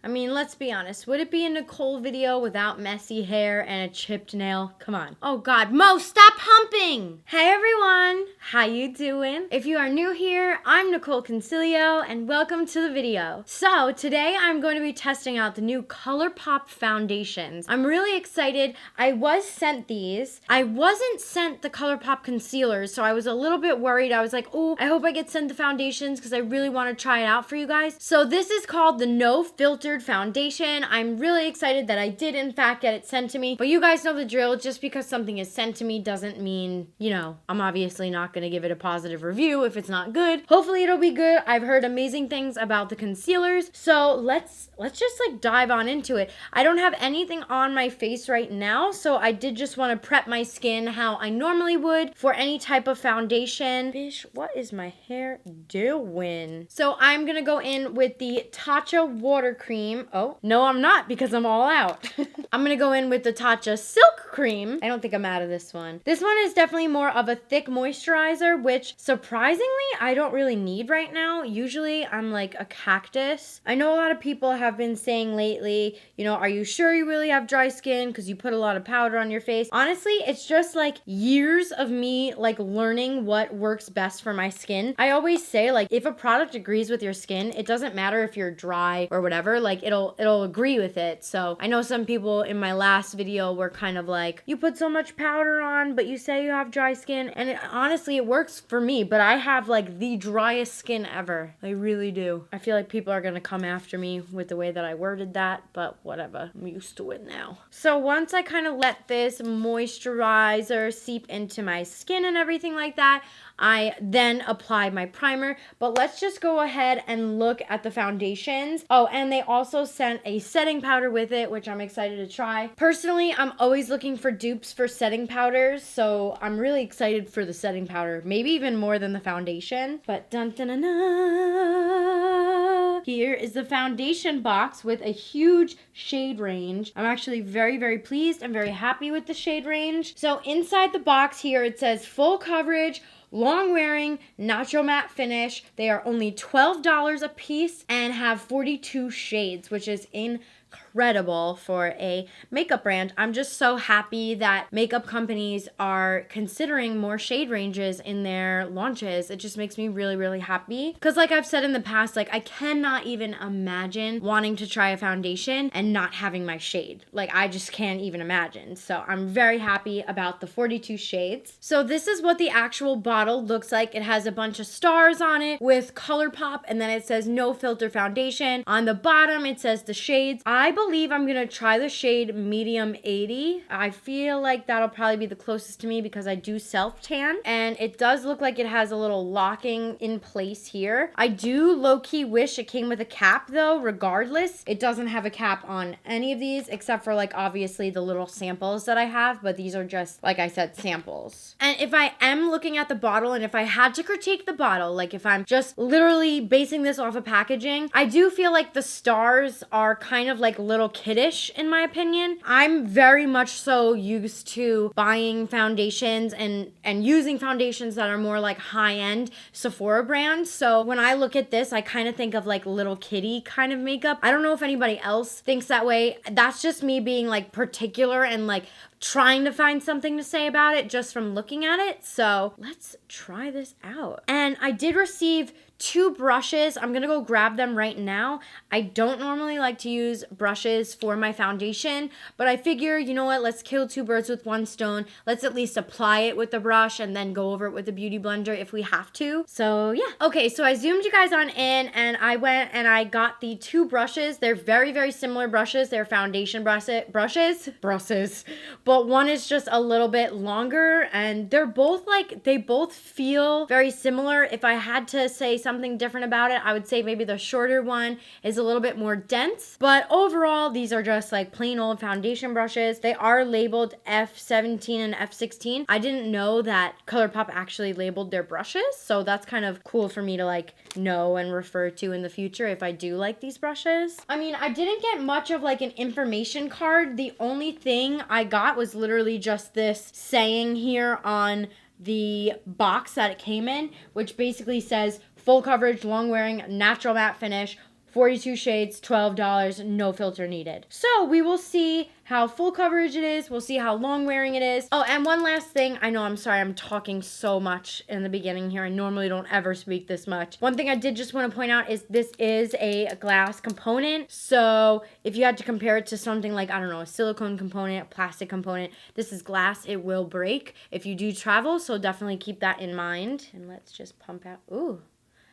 I mean, let's be honest. Would it be a Nicole video without messy hair and a chipped nail? Come on. Oh God, Mo, stop humping! Hey everyone, how you doing? If you are new here, I'm Nicol Concilio and welcome to the video. So today I'm going to be testing out the new Colourpop foundations. I'm really excited. I was sent these. I wasn't sent the Colourpop concealers, so I was a little bit worried. I was like, oh, I hope I get sent the foundations because I really want to try it out for you guys. So this is called the No Filtered Foundation. I'm really excited that I did in fact get it sent to me, but you guys know the drill. Just because something is sent to me doesn't mean, you know, I'm obviously not going to give it a positive review if it's not good. Hopefully it'll be good. I've heard amazing things about the concealers, so let's just like dive on into it. I don't have anything on my face right now, so I did just want to prep my skin how I normally would for any type of foundation. Bish, what is my hair doing? So I'm gonna go in with the Tatcha water cream. Oh, no, I'm not because I'm all out. I'm gonna go in with the Tatcha silk cream. I don't think I'm out of this one. This one is definitely more of a thick moisturizer, which surprisingly I don't really need right now. Usually I'm like a cactus. I know a lot of people have been saying lately, you know, are you sure you really have dry skin because you put a lot of powder on your face? Honestly, it's just like years of me like learning what works best for my skin. I always say, like, if a product agrees with your skin, it doesn't matter if you're dry or whatever, like it'll agree with it. So I know some people in my last video were kind of like, you put so much powder on but you say you have dry skin, and honestly it works for me, but I have like the driest skin ever. I really do. I feel like people are gonna come after me with the way that I worded that, but whatever, I'm used to it now. So once I kind of let this moisturizer seep into my skin and everything like that, I then apply my primer. But let's just go ahead and look at the foundations. Oh, and they also sent a setting powder with it, which I'm excited to try. Personally, I'm always looking for dupes for setting powders, so I'm really excited for the setting powder, maybe even more than the foundation. But dun dun dun dun. Here is the foundation box with a huge shade range. I'm actually very, very pleased and very happy with the shade range. So inside the box here, it says full coverage, long wearing, natural matte finish. They are only $12 a piece and have 42 shades, which is incredible for a makeup brand. I'm just so happy that makeup companies are considering more shade ranges in their launches. It just makes me really, really happy. Because like I've said in the past, like I cannot even imagine wanting to try a foundation and not having my shade. Like I just can't even imagine. So I'm very happy about the 42 shades. So this is what the actual bottle looks like. It has a bunch of stars on it with Colourpop, and then it says no filter foundation. On the bottom it says the shades. I believe I'm gonna try the shade medium 80. I feel like that'll probably be the closest to me because I do self tan, and it does look like it has a little locking in place here. I do low-key wish it came with a cap though. Regardless, it doesn't have a cap on any of these except for like obviously the little samples that I have, but these are just, like I said, samples. And if I am looking at the bottle and if I had to critique the bottle, like if I'm just literally basing this off of packaging, I do feel like the stars are kind of like little kiddish in my opinion. I'm very much so used to buying foundations and using foundations that are more like high-end Sephora brands. So when I look at this, I kind of think of like little kitty kind of makeup. I don't know if anybody else thinks that way. That's just me being like particular and like trying to find something to say about it just from looking at it. So let's try this out. And I did receive 2 brushes. I'm gonna go grab them right now. I don't normally like to use brushes for my foundation, but I figure, you know what, let's kill 2 birds with 1 stone. Let's at least apply it with the brush and then go over it with the beauty blender if we have to. So yeah. Okay, so I zoomed you guys on in and I went and I got the 2 brushes. They're very, very similar brushes. They're foundation brushes, but one is just a little bit longer, and they're both like, they both feel very similar. If I had to say something different about it, I would say maybe the shorter one is a little bit more dense, but overall these are just like plain old foundation brushes. They are labeled F17 and F16. I didn't know that Colourpop actually labeled their brushes, so that's kind of cool for me to like know and refer to in the future if I do like these brushes. I mean, I didn't get much of like an information card. The only thing I got was literally just this saying here on the box that it came in, which basically says full coverage, long wearing, natural matte finish, 42 shades, $12, no filter needed. So we will see how full coverage it is. We'll see how long wearing it is. Oh, and one last thing. I know, I'm sorry, I'm talking so much in the beginning here. I normally don't ever speak this much. One thing I did just want to point out is this is a glass component. So if you had to compare it to something like, I don't know, a silicone component, a plastic component, this is glass. It will break if you do travel. So definitely keep that in mind. And let's just pump out. Ooh.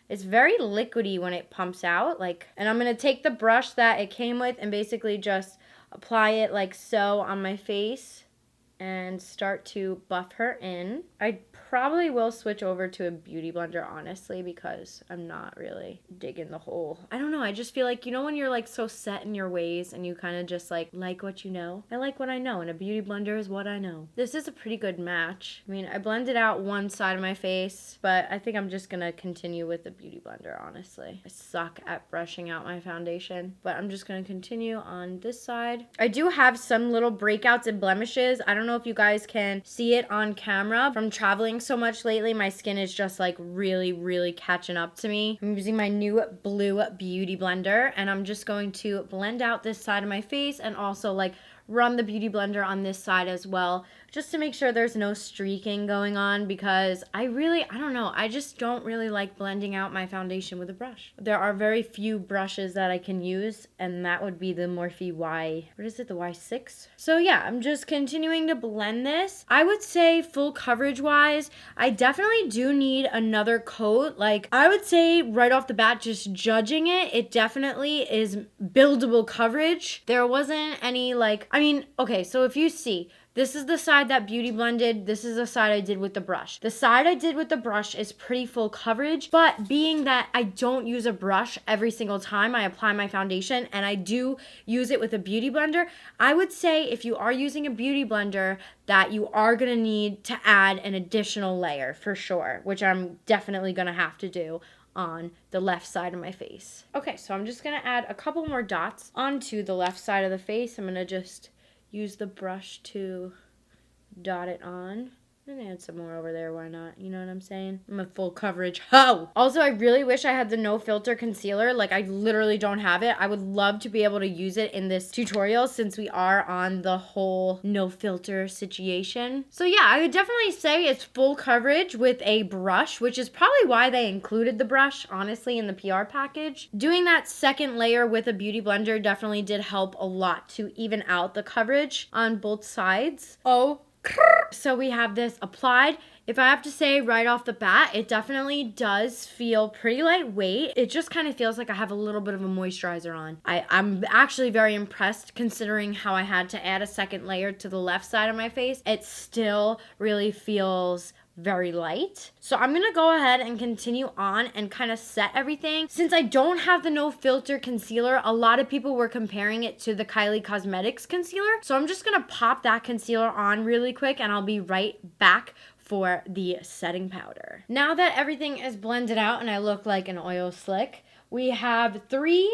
It's very liquidy when it pumps out. And I'm going to take the brush that it came with and basically just apply it like so on my face and start to buff her in. I probably will switch over to a beauty blender, honestly, because I'm not really digging the whole. I don't know. I just feel like, you know, when you're like so set in your ways and you kind of just like what you know? I like what I know, and a beauty blender is what I know. This is a pretty good match. I mean, I blended out one side of my face, but I think I'm just gonna continue with the beauty blender, honestly. I suck at brushing out my foundation, but I'm just gonna continue on this side. I do have some little breakouts and blemishes. I don't know if you guys can see it on camera. From traveling so much lately, my skin is just like really catching up to me. I'm using my new blue beauty blender, and I'm just going to blend out this side of my face and also like run the beauty blender on this side as well, just to make sure there's no streaking going on, because I don't know, I just don't really like blending out my foundation with a brush. There are very few brushes that I can use, and that would be the Morphe the Y6? So yeah, I'm just continuing to blend this. I would say full coverage wise, I definitely do need another coat. Like, I would say right off the bat, just judging it, it definitely is buildable coverage. There wasn't any okay, so if you see, this is the side that beauty blended. This is the side I did with the brush. The side I did with the brush is pretty full coverage, but being that I don't use a brush every single time I apply my foundation, and I do use it with a beauty blender, I would say if you are using a beauty blender that you are gonna need to add an additional layer for sure, which I'm definitely gonna have to do on the left side of my face. Okay, so I'm just gonna add a couple more dots onto the left side of the face. I'm gonna just use the brush to dot it on. And add some more over there, why not? You know what I'm saying? I'm a full coverage hoe. Also, I really wish I had the no filter concealer. Like, I literally don't have it. I would love to be able to use it in this tutorial since we are on the whole no filter situation. So yeah, I would definitely say it's full coverage with a brush, which is probably why they included the brush, honestly, in the PR package. Doing that second layer with a beauty blender definitely did help a lot to even out the coverage on both sides. So we have this applied. If I have to say right off the bat, it definitely does feel pretty lightweight. It just kind of feels like I have a little bit of a moisturizer on. I'm actually very impressed considering how I had to add a second layer to the left side of my face. It still really feels very light. So I'm gonna go ahead and continue on and kind of set everything. Since I don't have the no filter concealer, a lot of people were comparing it to the Kylie Cosmetics concealer. So I'm just gonna pop that concealer on really quick, and I'll be right back for the setting powder. Now that everything is blended out and I look like an oil slick, we have three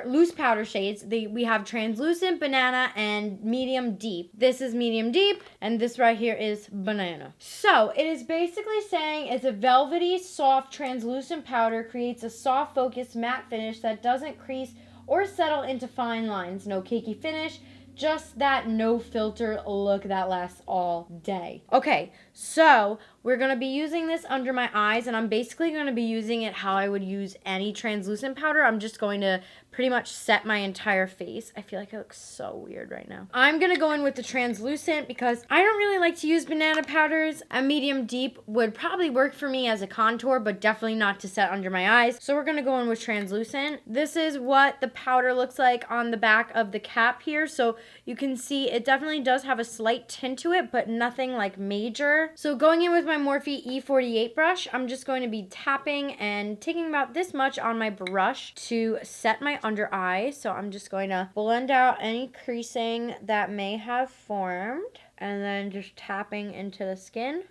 loose powder shades. We have translucent, banana, and medium deep. This is medium deep, and this right here is banana. So it is basically saying it's a velvety, soft, translucent powder, creates a soft, focused matte finish that doesn't crease or settle into fine lines. No cakey finish, just that no filter look that lasts all day. Okay, so we're going to be using this under my eyes, and I'm basically going to be using it how I would use any translucent powder. I'm just going to pretty much set my entire face. I feel like I look so weird right now. I'm going to go in with the translucent because I don't really like to use banana powders. A medium deep would probably work for me as a contour, but definitely not to set under my eyes. So we're going to go in with translucent. This is what the powder looks like on the back of the cap here. So you can see it definitely does have a slight tint to it, but nothing like major. So going in with my Morphe E48 brush, I'm just going to be tapping and taking about this much on my brush to set my under eye. So I'm just going to blend out any creasing that may have formed, and then just tapping into the skin.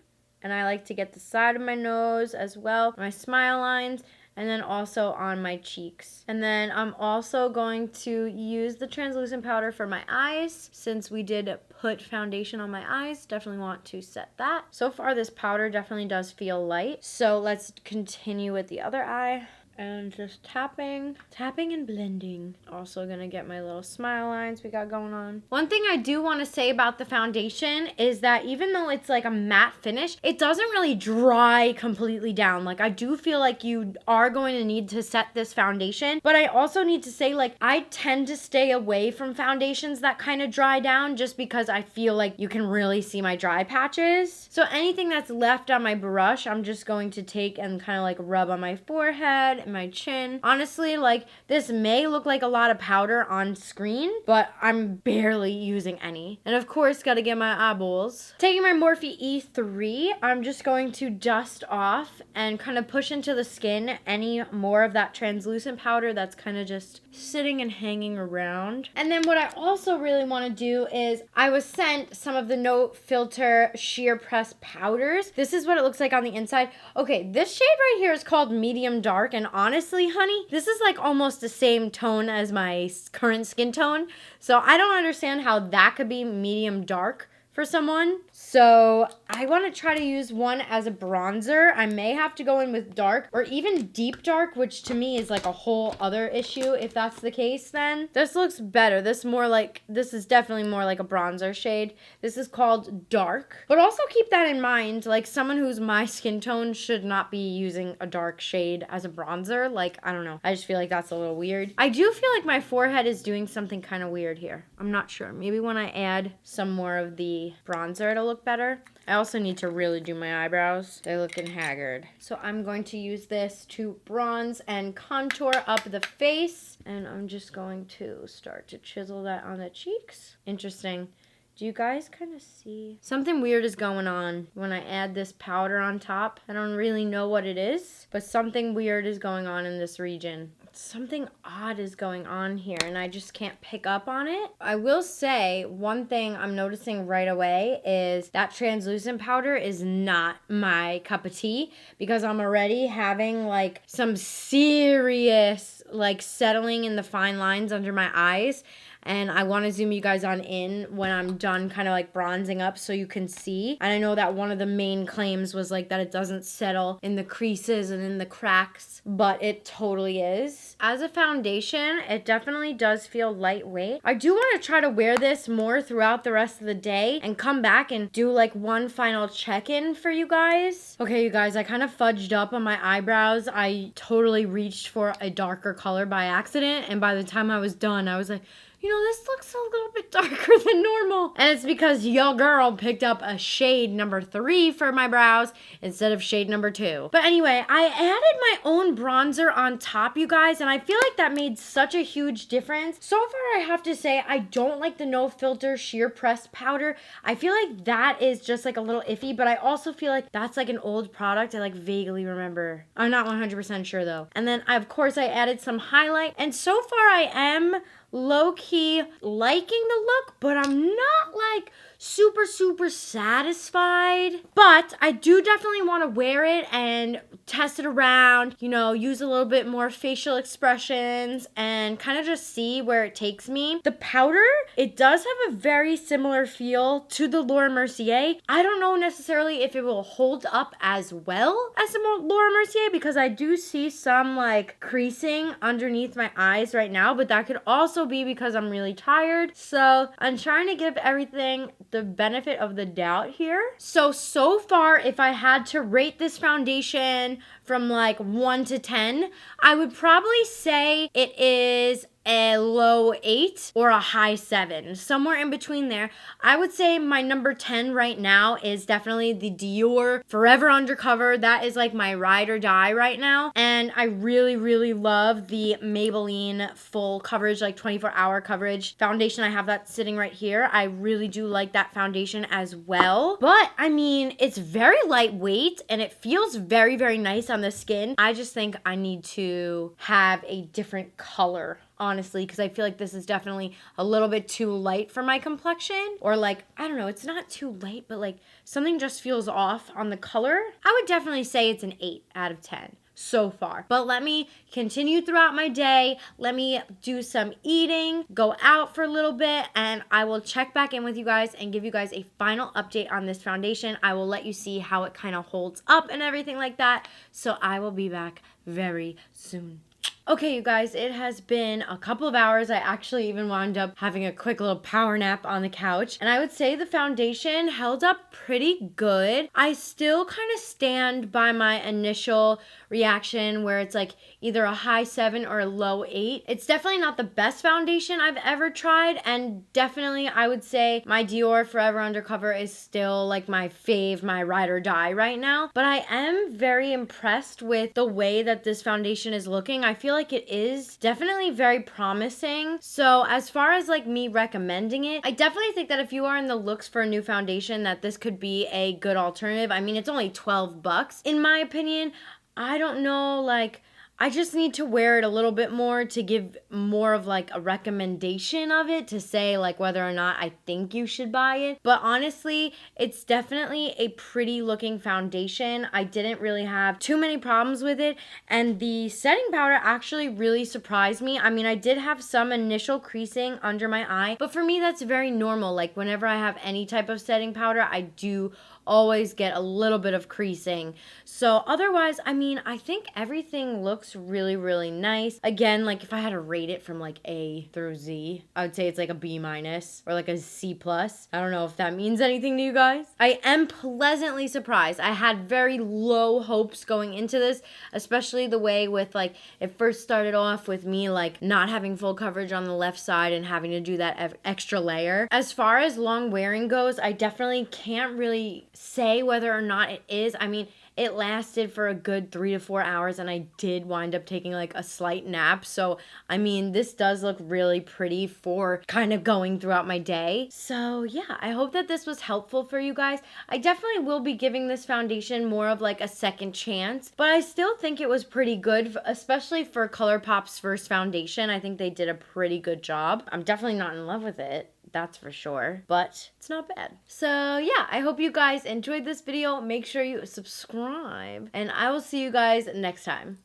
And I like to get the side of my nose as well, my smile lines, and then also on my cheeks. And then I'm also going to use the translucent powder for my eyes. Since we did put foundation on my eyes, definitely want to set that. So far, this powder definitely does feel light. So let's continue with the other eye. and just tapping and blending. Also gonna get my little smile lines we got going on. One thing I do want to say about the foundation is that even though it's like a matte finish, it doesn't really dry completely down. Like, I do feel like you are going to need to set this foundation, but I also need to say, like, I tend to stay away from foundations that kind of dry down just because I feel like you can really see my dry patches. So anything that's left on my brush, I'm just going to take and kind of like rub on my forehead, my chin. Honestly, like, this may look like a lot of powder on screen, but I'm barely using any. And of course, gotta get my eyeballs. Taking my Morphe E3, I'm just going to dust off and kind of push into the skin any more of that translucent powder that's kind of just sitting and hanging around. And then what I also really want to do is, I was sent some of the No Filter sheer press powders. This is what it looks like on the inside. Okay, this shade right here is called medium dark, and honestly, honey, this is like almost the same tone as my current skin tone. So I don't understand how that could be medium dark for someone. So I want to try to use one as a bronzer. I may have to go in with dark or even deep dark, which to me is like a whole other issue. If that's the case, then this looks better. This is definitely more like a bronzer shade. This is called dark. But also keep that in mind, like, someone who's my skin tone should not be using a dark shade as a bronzer. Like, I don't know. I just feel like that's a little weird. I do feel like my forehead is doing something kind of weird here. I'm not sure. Maybe when I add some more of the bronzer, it'll look better. I also need to really do my eyebrows. They're looking haggard. So I'm going to use this to bronze and contour up the face. And I'm just going to start to chisel that on the cheeks. Interesting. Do you guys kind of see? Something weird is going on when I add this powder on top. I don't really know what it is, but something weird is going on in this region. Something odd is going on here, and I just can't pick up on it. I will say one thing I'm noticing right away is that translucent powder is not my cup of tea, because I'm already having like some serious like settling in the fine lines under my eyes. And I want to zoom you guys on in when I'm done kind of like bronzing up so you can see. And I know that one of the main claims was like that it doesn't settle in the creases and in the cracks, but it totally is. As a foundation, it definitely does feel lightweight. I do want to try to wear this more throughout the rest of the day and come back and do like one final check-in for you guys. Okay, you guys, I kind of fudged up on my eyebrows. I totally reached for a darker color by accident, and by the time I was done, I was like, you know, this looks a little bit darker than normal. And it's because your girl picked up a shade number 3 for my brows instead of shade number 2. But anyway, I added my own bronzer on top, you guys, and I feel like that made such a huge difference. So far, I have to say, I don't like the No Filter sheer press powder. I feel like that is just like a little iffy, but I also feel like that's like an old product I like vaguely remember. I'm not 100% sure though. And then, of course, I added some highlight, and so far I am low-key liking the look, but I'm not like super satisfied. But I do definitely want to wear it and test it around, you know, use a little bit more facial expressions and kind of just see where it takes me. The powder, it does have a very similar feel to the Laura Mercier. I don't know necessarily if it will hold up as well as the Laura Mercier, because I do see some like creasing underneath my eyes right now, but that could also be because I'm really tired. So I'm trying to give everything the benefit of the doubt here. So far, if I had to rate this foundation from like 1 to 10, I would probably say it is a low 8 or a high 7, somewhere in between there. I would say my number 10 right now is definitely the Dior Forever Undercover. That is like my ride or die right now. And I really love the Maybelline full coverage, like 24-hour coverage foundation. I have that sitting right here. I really do like that foundation as well. But I mean, it's very lightweight and it feels very nice on the skin. I just think I need to have a different color, honestly, because I feel like this is definitely a little bit too light for my complexion. Or like, I don't know, it's not too light, but like something just feels off on the color. I would definitely say it's an 8 out of 10. so far. But let me continue throughout my day. Let me do some eating, go out for a little bit, and I will check back in with you guys and give you guys a final update on this foundation. I will let you see how it kind of holds up and everything like that. So I will be back very soon. Okay, you guys, it has been a couple of hours. I actually even wound up having a quick little power nap on the couch. And I would say the foundation held up pretty good. I still kind of stand by my initial reaction where it's like either a high 7 or a low 8. It's definitely not the best foundation I've ever tried. And definitely I would say my Dior Forever Undercover is still like my fave, my ride or die right now. But I am very impressed with the way that this foundation is looking. I feel like it is definitely very promising. So as far as like me recommending it, I definitely think that if you are in the looks for a new foundation, that this could be a good alternative. I mean, it's only $12 in my opinion. I don't know, like, I just need to wear it a little bit more to give more of like a recommendation of it, to say like whether or not I think you should buy it. But honestly, it's definitely a pretty looking foundation. I didn't really have too many problems with it, and the setting powder actually really surprised me. I mean, I did have some initial creasing under my eye, but for me that's very normal. Like whenever I have any type of setting powder, I do always get a little bit of creasing. So otherwise, I mean, I think everything looks really, really nice. Again, like if I had to rate it from like A through Z, I would say it's like a B- or like a C+. I don't know if that means anything to you guys. I am pleasantly surprised. I had very low hopes going into this, especially the way with like it first started off with me like not having full coverage on the left side and having to do that extra layer. As far as long wearing goes, I definitely can't really say whether or not it is. I mean, it lasted for a good 3 to 4 hours, and I did wind up taking like a slight nap. So, I mean, this does look really pretty for kind of going throughout my day. So, yeah, I hope that this was helpful for you guys. I definitely will be giving this foundation more of like a second chance, but I still think it was pretty good, especially for Colourpop's first foundation. I think they did a pretty good job. I'm definitely not in love with it, that's for sure, but it's not bad. So yeah, I hope you guys enjoyed this video. Make sure you subscribe, and I will see you guys next time.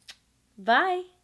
Bye.